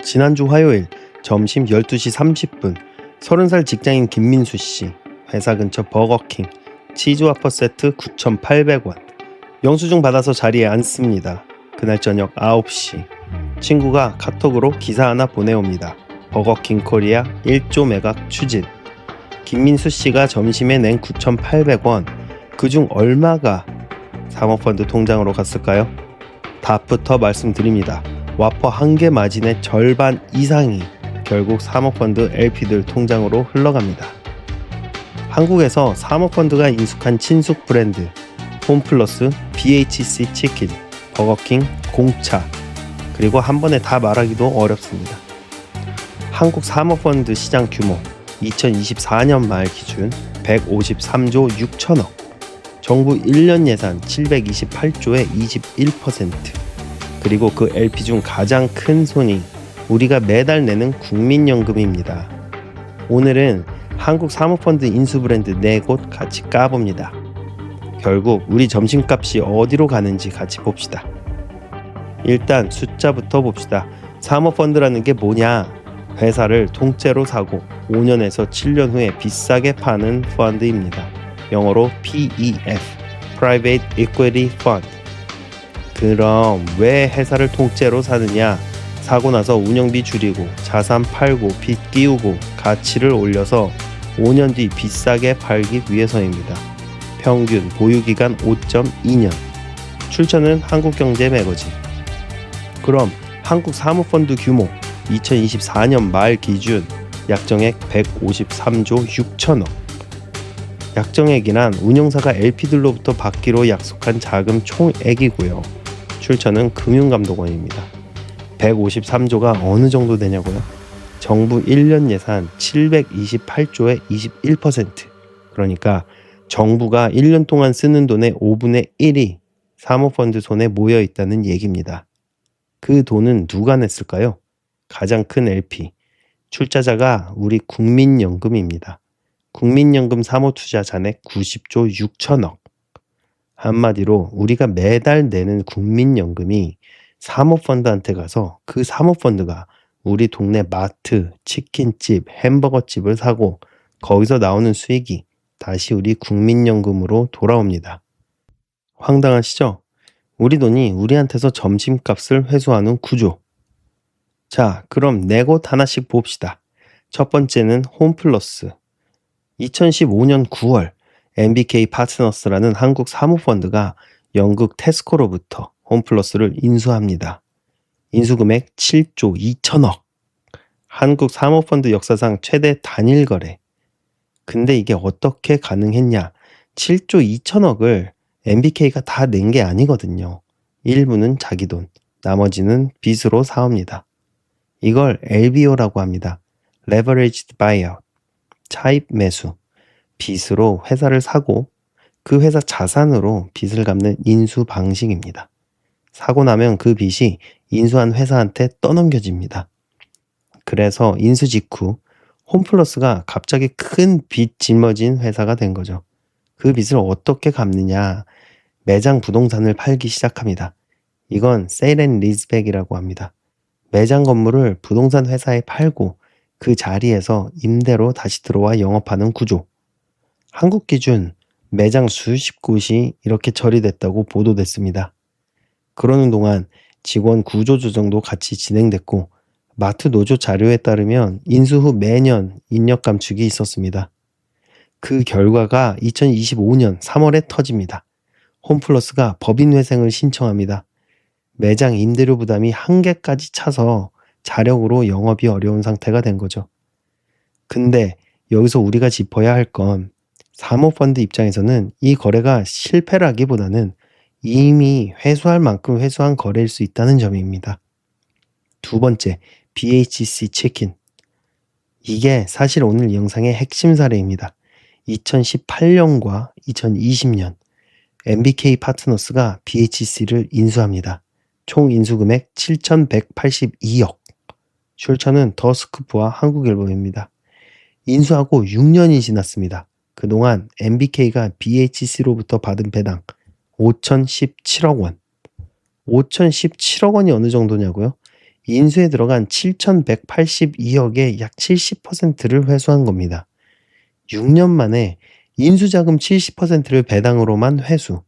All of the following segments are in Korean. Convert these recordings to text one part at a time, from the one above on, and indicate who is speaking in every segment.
Speaker 1: 지난주 화요일 점심 12시 30분 30살 직장인 김민수 씨 회사 근처 버거킹 치즈와퍼 세트 9,800원 영수증 받아서 자리에 앉습니다. 그날 저녁 9시 친구가 카톡으로 기사 하나 보내옵니다. 버거킹 코리아 1조 매각 추진. 김민수 씨가 점심에 낸 9,800원 그중 얼마가 사모펀드 통장으로 갔을까요? 답부터 말씀드립니다. 와퍼 한 개 마진의 절반 이상이 결국 사모펀드 LP들 통장으로 흘러갑니다. 한국에서 사모펀드가 인수한 친숙 브랜드 홈플러스, BHC 치킨, 버거킹, 공차 그리고 한 번에 다 말하기도 어렵습니다. 한국 사모펀드 시장 규모 2024년 말 기준 153조 6천억, 정부 1년 예산 728조의 21%, 그리고 그 LP 중 가장 큰 손이 우리가 매달 내는 국민연금입니다. 오늘은 한국 사모펀드 인수 브랜드 4곳 같이 까봅니다. 결국 우리 점심값이 어디로 가는지 같이 봅시다. 일단 숫자부터 봅시다. 사모펀드라는 게 뭐냐? 회사를 통째로 사고 5년에서 7년 후에 비싸게 파는 펀드입니다. 영어로 PEF, Private Equity Fund. 그럼 왜 회사를 통째로 사느냐? 사고 나서 운영비 줄이고 자산 팔고 빚 끼우고 가치를 올려서 5년 뒤 비싸게 팔기 위해서입니다. 평균 보유기간 5.2년. 출처는 한국경제 매거진. 그럼 한국 사모펀드 규모 2024년 말 기준 약정액 153조 6천억. 약정액이란 운용사가 LP들로부터 받기로 약속한 자금 총액이고요. 출처는 금융감독원입니다. 153조가 어느 정도 되냐고요? 정부 1년 예산 728조의 21%. 그러니까 정부가 1년 동안 쓰는 돈의 5분의 1이 사모펀드 손에 모여 있다는 얘기입니다. 그 돈은 누가 냈을까요? 가장 큰 LP, 출자자가 우리 국민연금입니다. 국민연금 사모투자 잔액 90조 6천억. 한마디로 우리가 매달 내는 국민연금이 사모펀드한테 가서 그 사모펀드가 우리 동네 마트, 치킨집, 햄버거집을 사고 거기서 나오는 수익이 다시 우리 국민연금으로 돌아옵니다. 황당하시죠? 우리 돈이 우리한테서 점심값을 회수하는 구조. 자, 그럼 4곳 하나씩 봅시다. 첫 번째는 홈플러스. 2015년 9월 MBK 파트너스라는 한국 사모펀드가 영국 테스코로부터 홈플러스를 인수합니다. 인수금액 7조 2천억. 한국 사모펀드 역사상 최대 단일 거래. 근데 이게 어떻게 가능했냐? 7조 2천억을 MBK가 다 낸 게 아니거든요. 일부는 자기 돈, 나머지는 빚으로 사옵니다. 이걸 LBO라고 합니다. Leveraged Buyout, 차입 매수. 빚으로 회사를 사고 그 회사 자산으로 빚을 갚는 인수 방식입니다. 사고 나면 그 빚이 인수한 회사한테 떠넘겨집니다. 그래서 인수 직후 홈플러스가 갑자기 큰 빚 짊어진 회사가 된 거죠. 그 빚을 어떻게 갚느냐? 매장 부동산을 팔기 시작합니다. 이건 세일 앤 리즈백이라고 합니다. 매장 건물을 부동산 회사에 팔고 그 자리에서 임대로 다시 들어와 영업하는 구조. 한국 기준 매장 수십 곳이 이렇게 처리됐다고 보도됐습니다. 그러는 동안 직원 구조 조정도 같이 진행됐고 마트 노조 자료에 따르면 인수 후 매년 인력 감축이 있었습니다. 그 결과가 2025년 3월에 터집니다. 홈플러스가 법인회생을 신청합니다. 매장 임대료 부담이 한계까지 차서 자력으로 영업이 어려운 상태가 된 거죠. 근데 여기서 우리가 짚어야 할 건 사모펀드 입장에서는 이 거래가 실패라기보다는 이미 회수할 만큼 회수한 거래일 수 있다는 점입니다. 두 번째, BHC 치킨. 이게 사실 오늘 영상의 핵심 사례입니다. 2018년과 2020년 MBK 파트너스가 BHC를 인수합니다. 총 인수금액 7,182억. 출처는 더스크프와 한국일보입니다. 인수하고 6년이 지났습니다. 그동안 MBK가 BHC로부터 받은 배당 5,017억 원. 5,017억 원이 어느 정도냐고요? 인수에 들어간 7,182억의 약 70%를 회수한 겁니다. 6년 만에 인수자금 70%를 배당으로만 회수.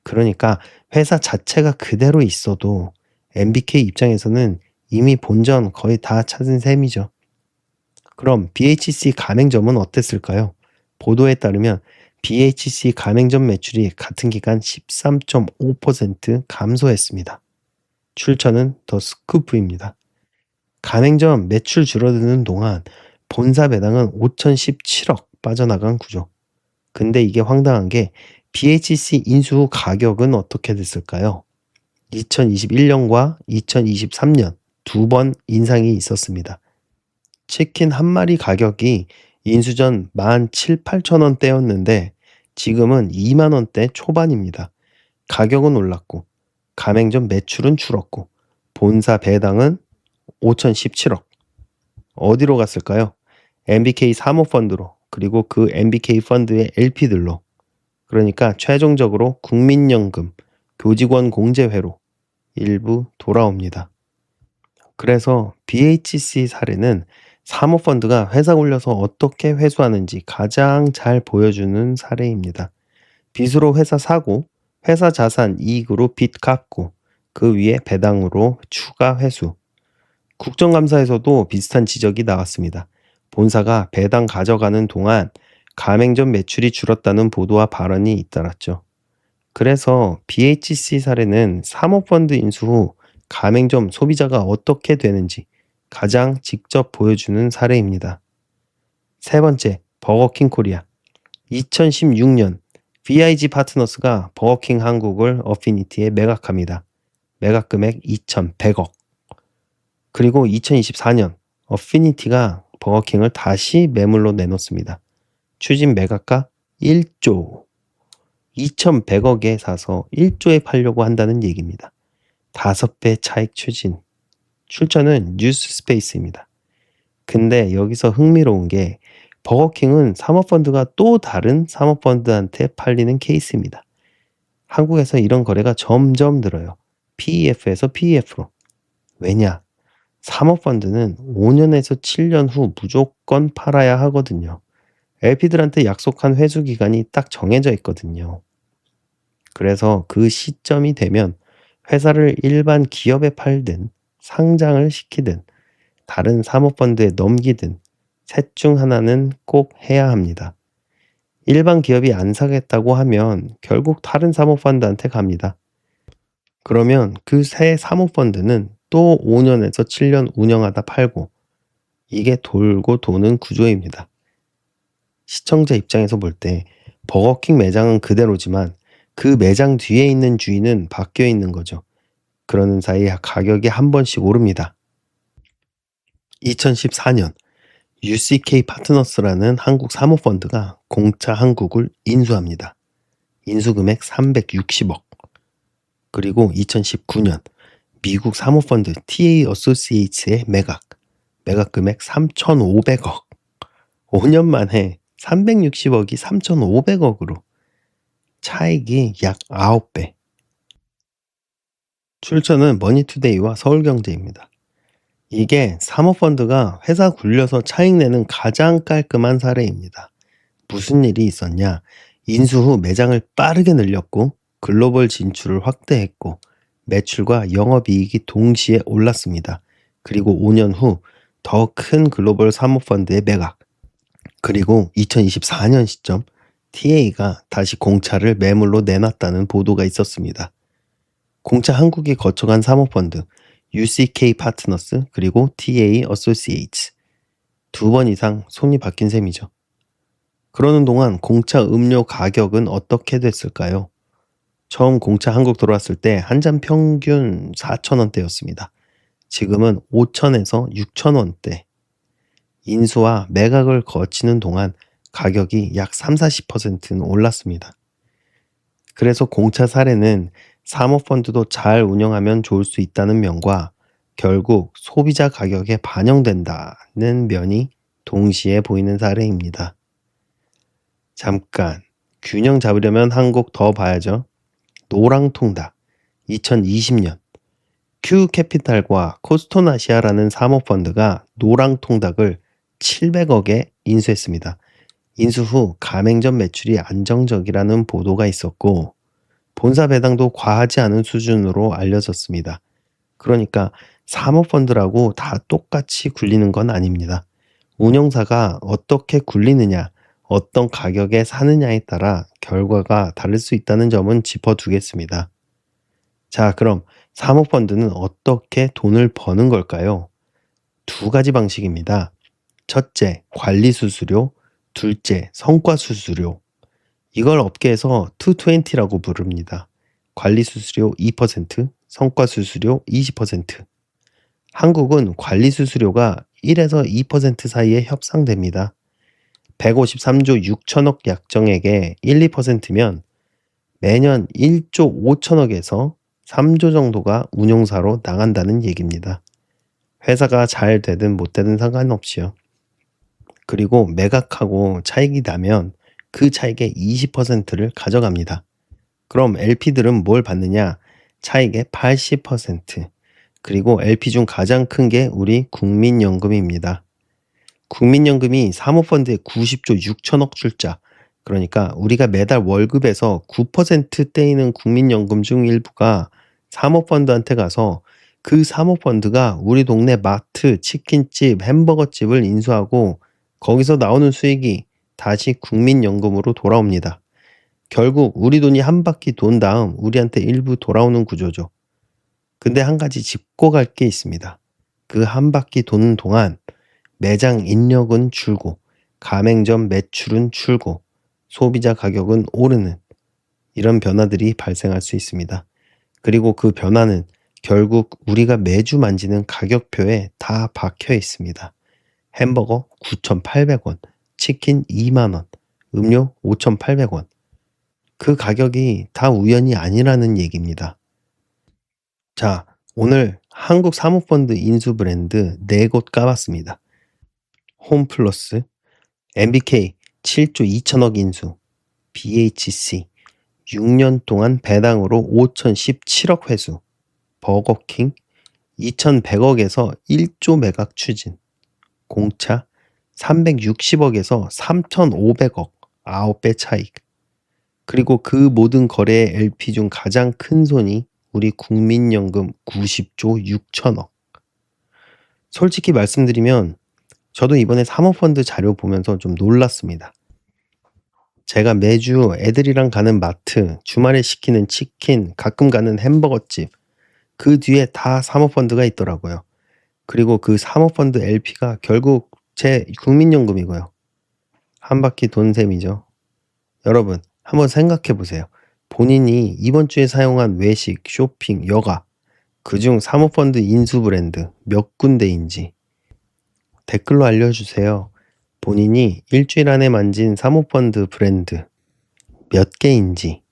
Speaker 1: 그러니까 회사 자체가 그대로 있어도 MBK 입장에서는 이미 본전 거의 다 찾은 셈이죠. 그럼 BHC 가맹점은 어땠을까요? 보도에 따르면 BHC 가맹점 매출이 같은 기간 13.5% 감소했습니다. 출처는 더 스쿠프입니다. 가맹점 매출 줄어드는 동안 본사 배당은 5,017억 빠져나간 구조. 근데 이게 황당한 게 BHC 인수 후 가격은 어떻게 됐을까요? 2021년과 2023년 두 번 인상이 있었습니다. 치킨 한 마리 가격이 인수 전 17,000~18,000원대였는데 지금은 20,000원대 초반입니다. 가격은 올랐고 가맹점 매출은 줄었고 본사 배당은 5,017억. 어디로 갔을까요? MBK 사모펀드로, 그리고 그 MBK 펀드의 LP들로. 그러니까 최종적으로 국민연금, 교직원 공제회로 일부 돌아옵니다. 그래서 BHC 사례는 사모펀드가 회사 굴려서 어떻게 회수하는지 가장 잘 보여주는 사례입니다. 빚으로 회사 사고, 회사 자산 이익으로 빚 갚고, 그 위에 배당으로 추가 회수. 국정감사에서도 비슷한 지적이 나왔습니다. 본사가 배당 가져가는 동안 가맹점 매출이 줄었다는 보도와 발언이 잇따랐죠. 그래서 BHC 사례는 사모펀드 인수 후 가맹점 소비자가 어떻게 되는지 가장 직접 보여주는 사례입니다. 세 번째, 버거킹 코리아. 2016년 VIG 파트너스가 버거킹 한국을 어피니티에 매각합니다. 매각 금액 2,100억. 그리고 2024년 어피니티가 버거킹을 다시 매물로 내놓습니다. 추진 매각가 1조. 2,100억에 사서 1조에 팔려고 한다는 얘기입니다. 5배 차익 추진. 출처는 뉴스스페이스입니다. 근데 여기서 흥미로운 게 버거킹은 사모펀드가 또 다른 사모펀드한테 팔리는 케이스입니다. 한국에서 이런 거래가 점점 늘어요. PEF에서 PEF로. 왜냐? 사모펀드는 5년에서 7년 후 무조건 팔아야 하거든요. LP들한테 약속한 회수 기간이 딱 정해져 있거든요. 그래서 그 시점이 되면 회사를 일반 기업에 팔든 상장을 시키든 다른 사모펀드에 넘기든 셋 중 하나는 꼭 해야 합니다. 일반 기업이 안 사겠다고 하면 결국 다른 사모펀드한테 갑니다. 그러면 그 새 사모펀드는 또 5년에서 7년 운영하다 팔고, 이게 돌고 도는 구조입니다. 시청자 입장에서 볼 때 버거킹 매장은 그대로지만 그 매장 뒤에 있는 주인은 바뀌어 있는 거죠. 그러는 사이 가격이 한 번씩 오릅니다. 2014년 UCK 파트너스라는 한국 사모펀드가 공차 한국을 인수합니다. 인수금액 360억. 그리고 2019년 미국 사모펀드 TA 어소시에이츠의 매각 금액 3,500억. 5년 만에 360억이 3,500억으로 차익이 약 9배. 출처는 머니투데이와 서울경제입니다. 이게 사모펀드가 회사 굴려서 차익 내는 가장 깔끔한 사례입니다. 무슨 일이 있었냐? 인수 후 매장을 빠르게 늘렸고 글로벌 진출을 확대했고 매출과 영업이익이 동시에 올랐습니다. 그리고 5년 후 더 큰 글로벌 사모펀드의 매각. 그리고 2024년 시점 TA가 다시 공차를 매물로 내놨다는 보도가 있었습니다. 공차 한국이 거쳐간 사모펀드 UCK 파트너스 그리고 TA 어소시에이츠 두 번 이상 손이 바뀐 셈이죠. 그러는 동안 공차 음료 가격은 어떻게 됐을까요? 처음 공차 한국 들어왔을 때 한 잔 평균 4,000원대였습니다. 지금은 5,000에서 6,000원대. 인수와 매각을 거치는 동안 가격이 약 30~40%는 올랐습니다. 그래서 공차 사례는 사모펀드도 잘 운영하면 좋을 수 있다는 면과 결국 소비자 가격에 반영된다는 면이 동시에 보이는 사례입니다. 잠깐, 균형 잡으려면 한국 더 봐야죠. 노랑통닭 2020년 Q캐피탈과 코스톤아시아라는 사모펀드가 노랑통닭을 700억에 인수했습니다. 인수 후 가맹점 매출이 안정적이라는 보도가 있었고 본사 배당도 과하지 않은 수준으로 알려졌습니다. 그러니까 사모펀드라고 다 똑같이 굴리는 건 아닙니다. 운영사가 어떻게 굴리느냐, 어떤 가격에 사느냐에 따라 결과가 다를 수 있다는 점은 짚어두겠습니다. 자, 그럼 사모펀드는 어떻게 돈을 버는 걸까요? 두 가지 방식입니다. 첫째, 관리 수수료, 둘째, 성과 수수료. 이걸 업계에서 220라고 부릅니다. 관리 수수료 2%, 성과 수수료 20%. 한국은 관리 수수료가 1에서 2% 사이에 협상됩니다. 153조 6천억 약정액의 1, 2%면 매년 1조 5천억에서 3조 정도가 운용사로 나간다는 얘기입니다. 회사가 잘 되든 못 되든 상관없이요. 그리고 매각하고 차익이 나면 그 차익의 20%를 가져갑니다. 그럼 LP들은 뭘 받느냐? 차익의 80%. 그리고 LP 중 가장 큰 게 우리 국민연금입니다. 국민연금이 사모펀드에 90조 6천억 출자. 그러니까 우리가 매달 월급에서 9% 떼이는 국민연금 중 일부가 사모펀드한테 가서 그 사모펀드가 우리 동네 마트, 치킨집, 햄버거집을 인수하고 거기서 나오는 수익이 다시 국민연금으로 돌아옵니다. 결국 우리 돈이 한 바퀴 돈 다음 우리한테 일부 돌아오는 구조죠. 근데 한 가지 짚고 갈 게 있습니다. 그 한 바퀴 도는 동안 매장 인력은 줄고 가맹점 매출은 줄고 소비자 가격은 오르는 이런 변화들이 발생할 수 있습니다. 그리고 그 변화는 결국 우리가 매주 만지는 가격표에 다 박혀 있습니다. 햄버거 9,800원, 치킨 2만원, 음료 5,800원. 그 가격이 다 우연이 아니라는 얘기입니다. 자, 오늘 한국 사모펀드 인수 브랜드 4곳 까봤습니다. 홈플러스, MBK 7조 2천억 인수, BHC 6년 동안 배당으로 5,017억 회수, 버거킹 2,100억에서 1조 매각 추진, 공차 360억에서 3,500억 9배 차익. 그리고 그 모든 거래의 LP 중 가장 큰 손이 우리 국민연금 90조 6천억. 솔직히 말씀드리면 저도 이번에 사모펀드 자료 보면서 좀 놀랐습니다. 제가 매주 애들이랑 가는 마트, 주말에 시키는 치킨, 가끔 가는 햄버거집, 그 뒤에 다 사모펀드가 있더라고요. 그리고 그 사모펀드 LP가 결국 제 국민연금이고요. 한 바퀴 돈 셈이죠. 여러분, 한번 생각해 보세요. 본인이 이번 주에 사용한 외식, 쇼핑, 여가, 그중 사모펀드 인수 브랜드 몇 군데인지 댓글로 알려주세요. 본인이 일주일 안에 만진 사모펀드 브랜드 몇 개인지.